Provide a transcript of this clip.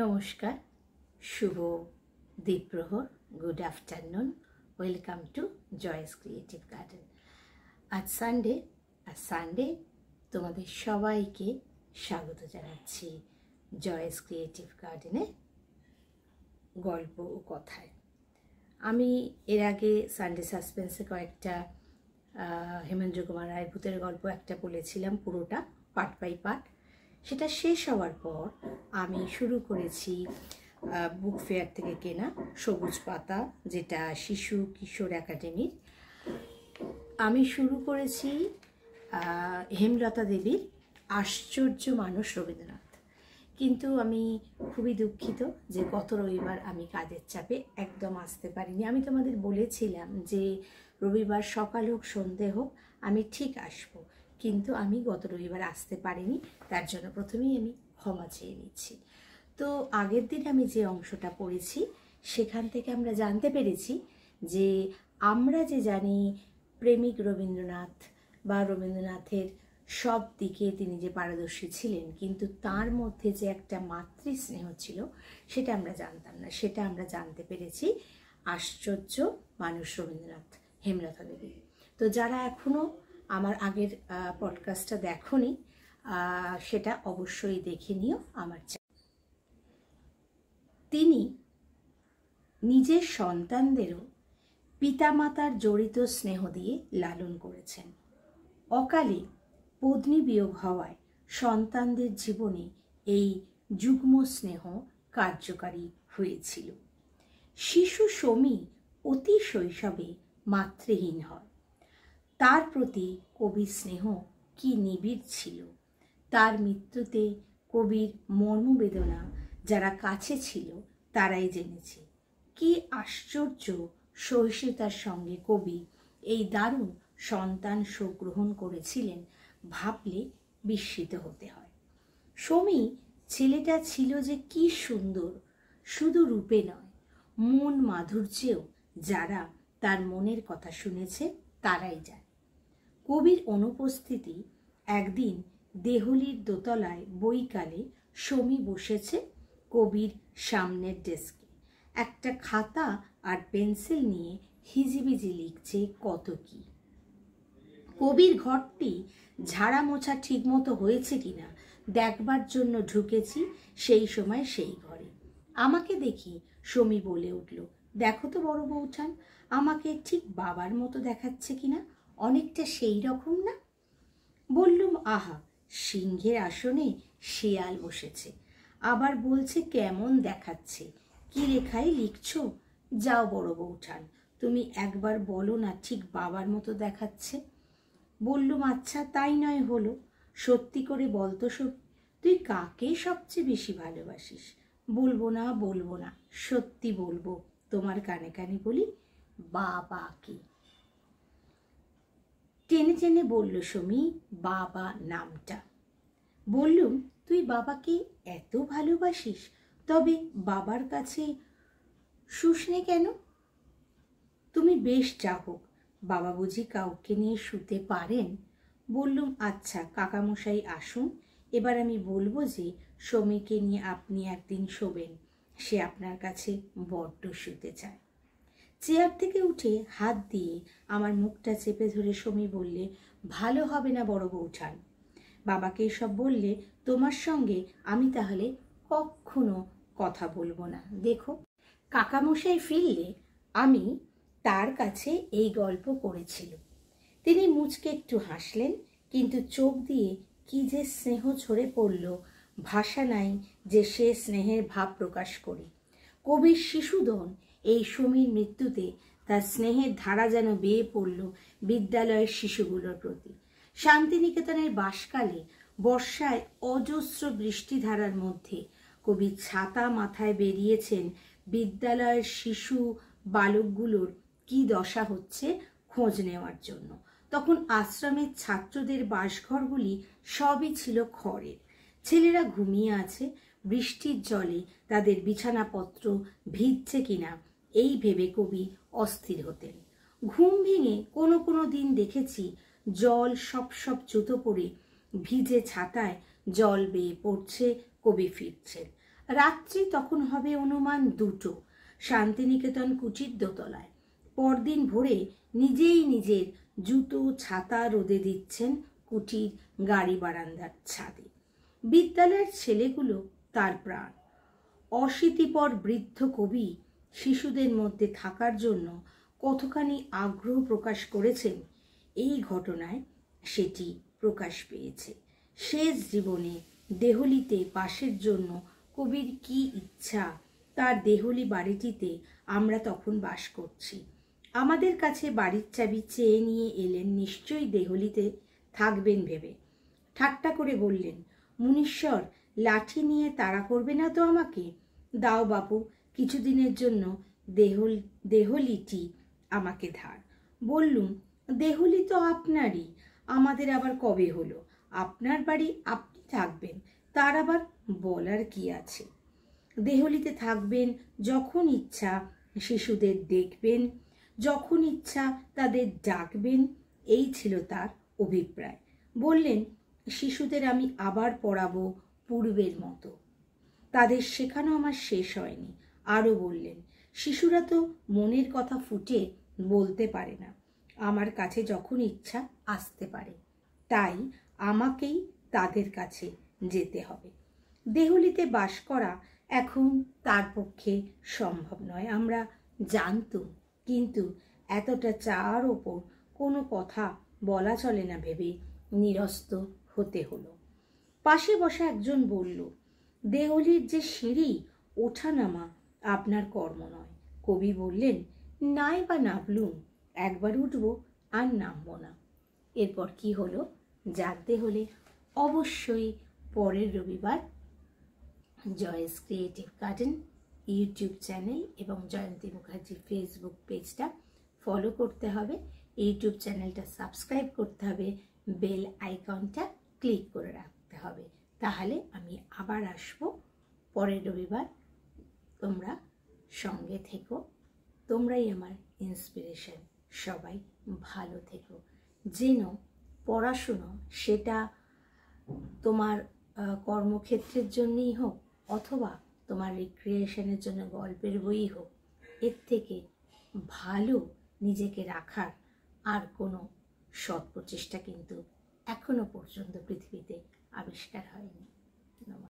নমস্কার, শুভ দ্বীপ্রহর, good afternoon. Welcome to Joy's creative garden. আজ সানডে, আর সানডে তোমাদের সবাইকে স্বাগত জানাচ্ছি জয়েস ক্রিয়েটিভ গার্ডেনে গল্প ও কথায়। আমি এর আগে সানডে সাসপেন্সে কয়েকটা হেমেন্দ্র কুমার রায়ের ভূতের গল্প একটা বলেছিলাম, পুরোটা পার্ট বাই পার্ট। সেটা শেষ হওয়ার পর আমি শুরু করেছি বুক ফেয়ার থেকে কেনা সবুজ পাতা, যেটা শিশু কিশোর একাডেমির। আমি শুরু করেছি হেমলতা দেবীর আশ্চর্য মানুষ রবীন্দ্রনাথ। কিন্তু আমি খুবই দুঃখিত যে গত রবিবার আমি কাজের চাপে একদম আসতে পারিনি। আমি তোমাদের বলেছিলাম যে রবিবার সকাল হোক সন্ধে হোক আমি ঠিক আসবো, কিন্তু আমি গত রবিবার আসতে পারিনি। তার জন্য প্রথমেই আমি ক্ষমা চেয়ে নিচ্ছি। তো আগের দিন আমি যে অংশটা পড়েছি সেখান থেকে আমরা জানতে পেরেছি যে আমরা যে জানি প্রেমিক রবীন্দ্রনাথ বা রবীন্দ্রনাথের সব দিকে তিনি যে পারদর্শী ছিলেন, কিন্তু তার মধ্যে যে একটা মাতৃস্নেহ ছিল সেটা আমরা জানতাম না। সেটা আমরা জানতে পেরেছি আশ্চর্য মানুষ রবীন্দ্রনাথ, হেমলতা দেবী। তো যারা এখনও আমার আগের পডকাস্টটা দেখোনি সেটা অবশ্যই দেখে নিও আমার চ্যানেল। তিনি নিজের সন্তানদেরও পিতামাতার জড়িত স্নেহ দিয়ে লালন করেছেন। অকালে পত্নী বিয়োগ হওয়ায় সন্তানদের জীবনে এই যুগ্ম স্নেহ কার্যকারী হয়েছিল। শিশু সমী অতি শৈশবে মাতৃহীন হয়। তার প্রতি কবির স্নেহ কি নিবিড় ছিল। তার মৃত্যুতে কবির মর্মবেদনা যারা কাছে ছিল তারাই জেনেছে। কি আশ্চর্য সহিষ্ণুতার সঙ্গে কবি এই দারুণ সন্তান শোক গ্রহণ করেছিলেন, ভাবলে বিস্মিত হতে হয়। সমী ছেলেটা ছিল যে কি সুন্দর, শুধু রূপে নয় মন মাধুর্যেও যারা তার মনের কথা শুনেছে তারাই জানে। কবির অনুপস্থিতি একদিন দেহলির দোতলায় বইকালে সমী বসেছে কবির সামনের ডেস্কে। একটা খাতা আর পেন্সিল নিয়ে হিজিবিজি লিখছে কত কি। কবির ঘরটি ঝাড়া মোছা ঠিক মতো হয়েছে কিনা দেখবার জন্য ঢুকেছি সেই সময় সেই ঘরে। আমাকে দেখি সমী বলে উঠল, দেখো তো বড় বউঠান, আমাকে ঠিক বাবার মতো দেখাচ্ছে কিনা, অনেকটা সেই রকম না? বললুম, আহা, সিংহের আসনে শিয়াল বসেছে, আবার বলছে কেমন দেখাচ্ছে, কি লেখাই লিখছো? যাও বড় বউঠান, তুমি একবার বলো না ঠিক বাবার মতো দেখাচ্ছে। বললুম, আচ্ছা তাই নয় হলো, সত্যি করে বলতো তুই কাকে সবচেয়ে বেশি ভালোবাসিস? বলবো না, সত্যি বলবো, তোমার কানে কানে বলি, বাবাকে। টেনে টেনে বলল সমী বাবা নামটা। বললুম, তুই বাবাকে এত ভালোবাসিস, তবে বাবার কাছে শুসনে কেন? তুমি বেশ যা হোক, বাবা বুঝি কাউকে নিয়ে শুতে পারেন? বললুম, আচ্ছা কাকামশাই আসুন, এবার আমি বলবো যে সমীকে নিয়ে আপনি একদিন শোবেন, সে আপনার কাছে বড্ড শুতে চায়। চেয়ার থেকে উঠে হাত দিয়ে আমার মুখটা চেপে ধরে সমী বললে, ভালো হবে না বড় বউঠান, বাবাকে এসব বললে তোমার সঙ্গে আমি তাহলে কখনো কথা বলবো না। দেখো, কাকামশাই ফিরলে আমি তার কাছে এই গল্প করেছিল। তিনি মুচকে একটু হাসলেন, কিন্তু চোখ দিয়ে কি যে স্নেহ ঝরে পড়ল, ভাষা নাই যে সে স্নেহের ভাব প্রকাশ করি। কবির শিশুধন এই সমীর মৃত্যুতে তার স্নেহের ধারা যেন বেয়ে পড়ল বিদ্যালয়ের শিশুগুলোর প্রতি। শান্তিনিকেতনের বাসকালে বর্ষায় অজস্র বৃষ্টিধারার মধ্যে কবি ছাতা মাথায় বেরিয়েছেন বিদ্যালয়ের শিশু বালকগুলোর কি দশা হচ্ছে খোঁজ নেওয়ার জন্য। তখন আশ্রমের ছাত্রদের বাসঘরগুলি সবই ছিল খড়ের। ছেলেরা ঘুমিয়ে আছে, বৃষ্টির জলে তাদের বিছানাপত্র ভিজছে কিনা এই ভেবে কবি অস্থির হতেন। ঘুম ভেঙে কোনো কোনো দিন দেখেছি জল সব জুতো পরে ভিজে ছাতায় জল বেয়ে পড়ছে, কবি ফিরছেন। রাত্রি তখন হবে অনুমান 2টো, শান্তিনিকেতন কুচির দোতলায়। পরদিন ভোরে নিজেই নিজের জুতো ছাতা রোদে দিচ্ছেন কুটির গাড়ি বারান্দার ছাদে। বিদ্যালয়ের ছেলেগুলো তার প্রাণ। অশীতিপর বৃদ্ধ কবি শিশুদের মধ্যে থাকার জন্য কতখানি আগ্রহ প্রকাশ করেছেন, এই ঘটনায় সেটি প্রকাশ পেয়েছে। শেষ জীবনে দেহলিতে বাসের জন্য কবির কি ইচ্ছা, তার দেহলি বাড়িটিতে আমরা তখন বাস করছি। আমাদের কাছে বাড়ির চাবি চেয়ে নিয়ে এলেন, নিশ্চয়ই দেহলিতে থাকবেন ভেবে। ঠাট্টা করে বললেন, মুনীশ্বর, লাঠি নিয়ে তাড়া করবে না তো আমাকে? দাও বাপু, কিছুদিনের জন্য দেহলিটি আমাকে ধার। বললুম, দেহলি তো আপনারই, আমাদের আবার কবে হলো? আপনার বাড়ি আপনি থাকবেন, তার আবার বলার কি আছে? দেহলিতে থাকবেন, যখন ইচ্ছা শিশুদের দেখবেন, যখন ইচ্ছা তাদের ডাকবেন, এই ছিল তার অভিপ্রায়। বললেন, শিশুদের আমি আবার পড়াবো পূর্বের মতো। তাদের শেখানো আমার শেষ হয়নি। আরও বললেন, শিশুরা তো মনের কথা ফুটে বলতে পারে না, আমার কাছে যখন ইচ্ছা আসতে পারে, তাই আমাকেই তাদের কাছে যেতে হবে। দেহলিতে বাস করা এখন তার পক্ষে সম্ভব নয়, আমরা জানতুম, কিন্তু এতটা চার ওপর কোনো কথা বলা চলে না ভেবে নিরস্ত হতে হলো। পাশে বসা একজন বলল, দেহলির যে সিঁড়ি, ওঠানামা আপনার কর্ম নয়। কবি বললেন, নাই বা নামলুম, একবার উঠবো আর নামবো না। এরপর কি হলো জানতে হলে অবশ্যই পরের রবিবার Joy's creative garden YouTube channel এবং জয়ন্তী মুখার্জি ফেসবুক পেজটা ফলো করতে হবে, ইউটিউব চ্যানেলটা সাবস্ক্রাইব করতে হবে, বেল আইকনটা ক্লিক করে রাখতে হবে। তাহলে আমি আবার আসবো পরের রবিবার। তোমরা সঙ্গে থেকো, তোমরাই আমার ইন্সপিরেশন। সবাই ভালো থেকো। যেন পড়াশুনো সেটা তোমার কর্মক্ষেত্রের জন্যই হোক অথবা তোমার রিক্রিয়েশনের জন্য গল্পের বই হোক, এর থেকে ভালো নিজেকে রাখার আর কোনো সৎ প্রচেষ্টা কিন্তু এখনো পর্যন্ত পৃথিবীতে আবিষ্কার হয়নি। নমস্কার।